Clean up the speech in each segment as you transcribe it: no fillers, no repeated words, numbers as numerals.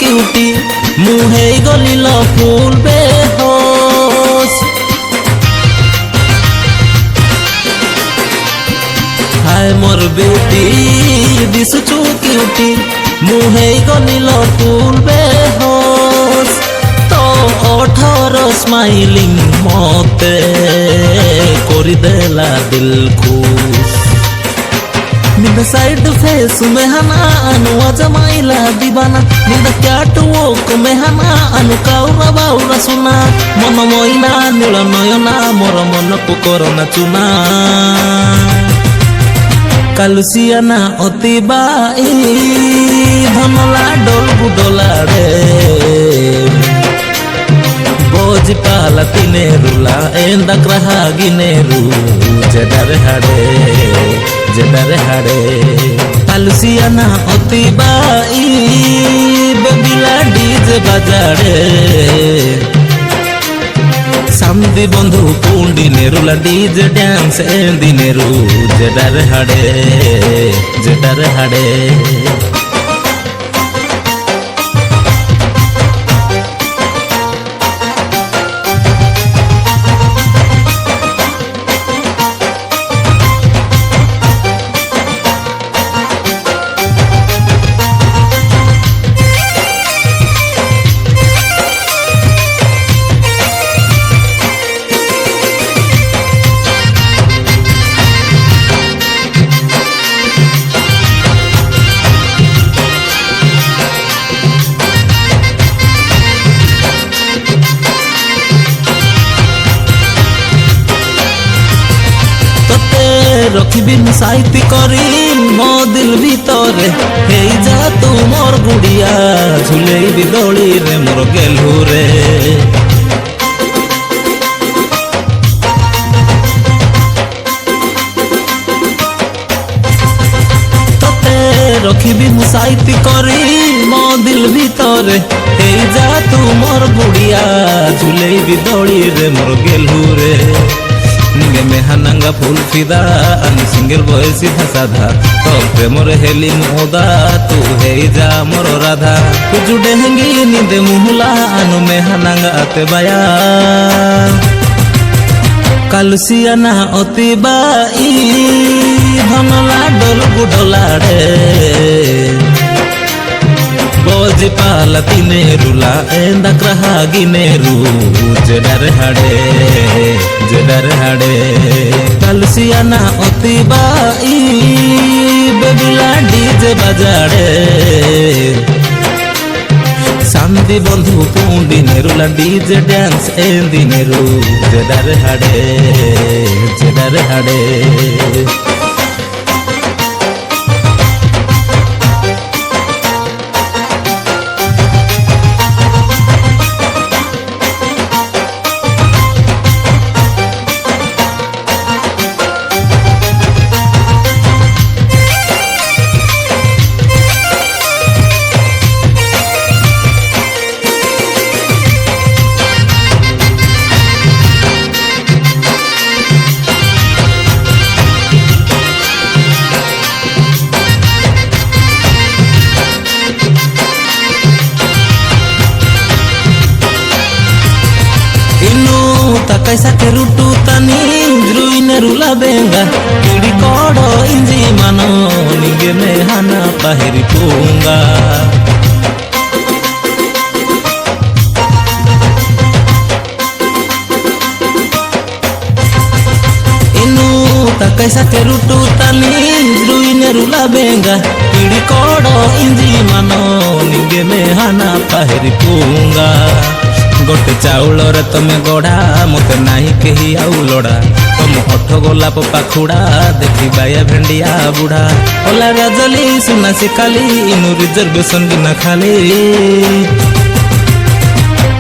cutie মুহে গলিল ফুল বেহোস হায় মোর বেটি দিশুচু cutie মুহে গলিল ফুল বেহোস তো 18 smiling মতে করি দেলা দিল খুশ निंद साइड फेस में हना अनु जमाइला दीवाना निंद कैट वॉक में हना अनु काउरा बाउरा सुना मन मोइना नील नयना मोर मन पुकरना चुना कालुसियाना अति बाई धनला डोल बुडला रे बोझ पाला तिने रुला एंदा ग्रहा गिने रू जडर हाड़े कालुसियाना अति बाई बेबिला डीजे बाजाड़े सामदी बंधु पुंडी नेरुला डीजे डांस एंदी नेरू जडर हाड़े रखिबी साइती करी मो दिल भीतरे हे जा तू मोर गुड़िया झुलेबी दौड़ी रे मोर गेलू रे तते रखिबी साइती करी मो दिल भीतरे हे जा तू मोर गुड़िया झुलेबी दौड़ी रे मोर गेलू रे निगे में हनंगा फूल फिदा अनि सिंगल बॉय सीधा साधा तो प्रेम रे हेली मोदा तू हे जा मोर राधा तू जुड़े हेंगी निंदे मुहला अनु में हनंगा आते बाया कालुसियाना अति बाई धनला डोल गुडला रे बोझ पाला तिने रुला एंदा ग्रहा गिने रू जडर हाड़े कालुसियाना अति बाई बेबिला डीजे बाजाड़े सामदी बंधु पुंडी नेरुला डीजे डांस एंदी नेरू जडर हाड़े कैसा के रुटू तनी जुइने रुला बेंगा किड़ी कोड़ो इंजी मानो निगे में हना पहरी पूंगा इनु ता कैसा के रुटू तनी जुइने रुला बेंगा किड़ी कोड़ो इंजी मानो निगे में हना पहरी पूंगा गोटे चाउल रे तमे गढ़ा मते नाही केही आउ लड़ा तुम अठ गोलाप पाखुड़ा देखी बाया भेंडिया बुढ़ा ओला राजली सुना से काली इनु रिजर्वेशन बिना खाली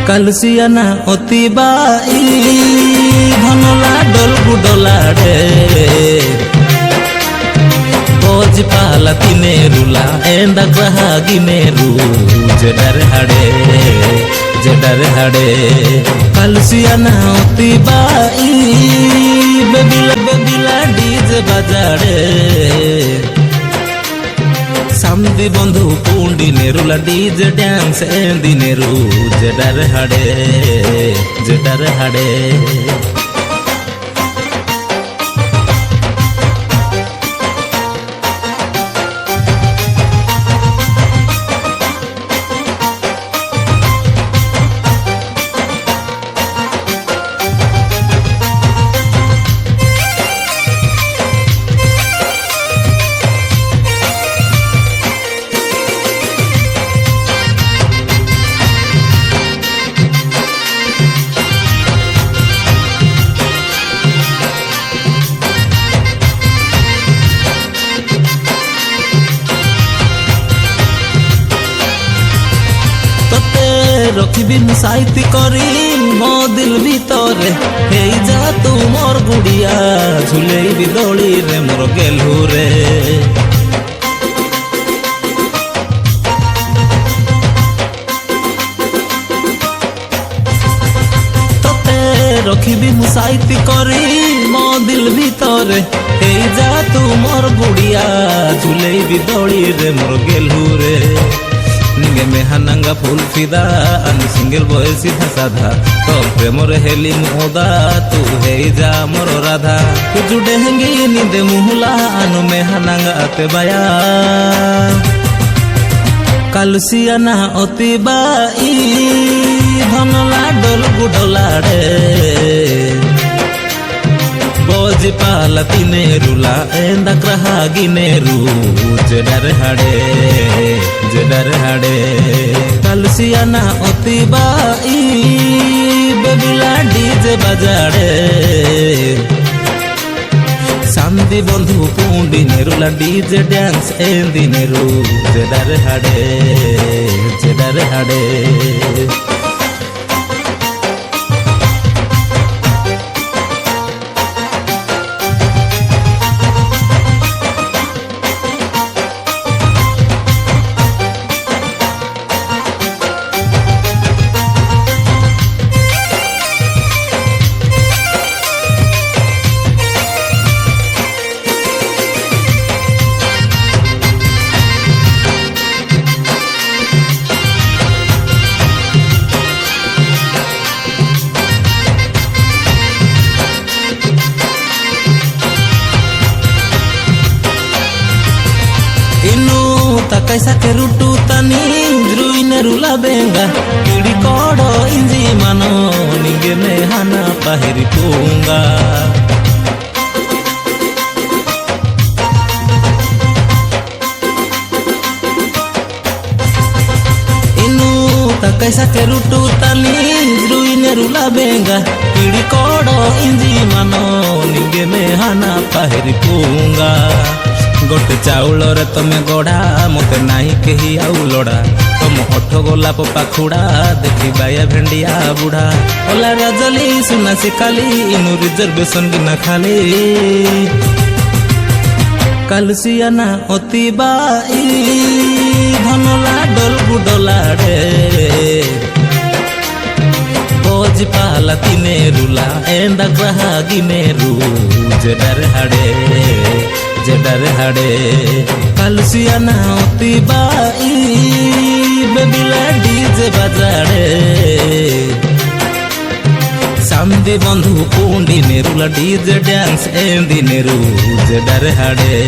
कालुसियाना अति बाई धनला डोल गुडला रे बोझ पाला तिने रुला एंदा ग्रहा गिने रू जडर हाड़े कालुसियाना अति बाई बेबिला डीजे बाजाड़े सामदी बंधु पुंडी नेरुला डीजे डांस एंदी नेरू जेडार हाडे रखी साइती करी मो दिल भीतर हे जा तू मोर गुड़िया झूले भी दौड़ी रे मोर गेलू रे तोते रखी साइती करी मो दिल भीतर हे जा तू मोर गुड़िया झूले भी दौड़ी रे मोर गेलू रे निगे में हनंगा फूल फिदा अनि सिंगल बॉय सीधा साधा तो प्रेम रे हेली मोदा तू हे जा मोर राधा तू जुडे हंगी निंदे मुहला अनु में हनंगा आते बाया कालसिया ना अति बाई धनला डोल गुडला रे बोझ पाला तिने रुला एंदा ग्रहा गिने रू जेडर हाडे कालसिया ना अति बाई बेबिला डीजे बजाड़े सामदी बंधु पुंडी नेरुला डीजे डांस एंदी नेरू जेडर हाडे कैसा के रुटू तनी द्रुइने रुला बेंगा किड़ी कोडो इंजी मानो निगे में हाना पाहिरी पूंगा इनु ता कैसा के रुटू तनी द्रुइने रुला बेंगा किड़ी कोडो इंजी मानो निगे में हाना पाहिरी पूंगा गोटे चाउल रे तमे गढ़ा मते नाही केही आउ लड़ा तुम हठ गोलाप पाखुड़ा देखी बाया भेंडिया बुढ़ा ओला रजली सुना सिखाली इनु रिजर्वेशन गिना खाली कालसिया ना अति बाई धनला डोल गुडला रे बोझ पाला तिने रुला एंदा ग्रहा गिने रू जेडर हाडे कालसिया ना अति बाई बेबिला डीजे बजाड़े सामदी बंधु पुंडी नेरुला डीजे डांस एंदी नेरू जेडर हाडे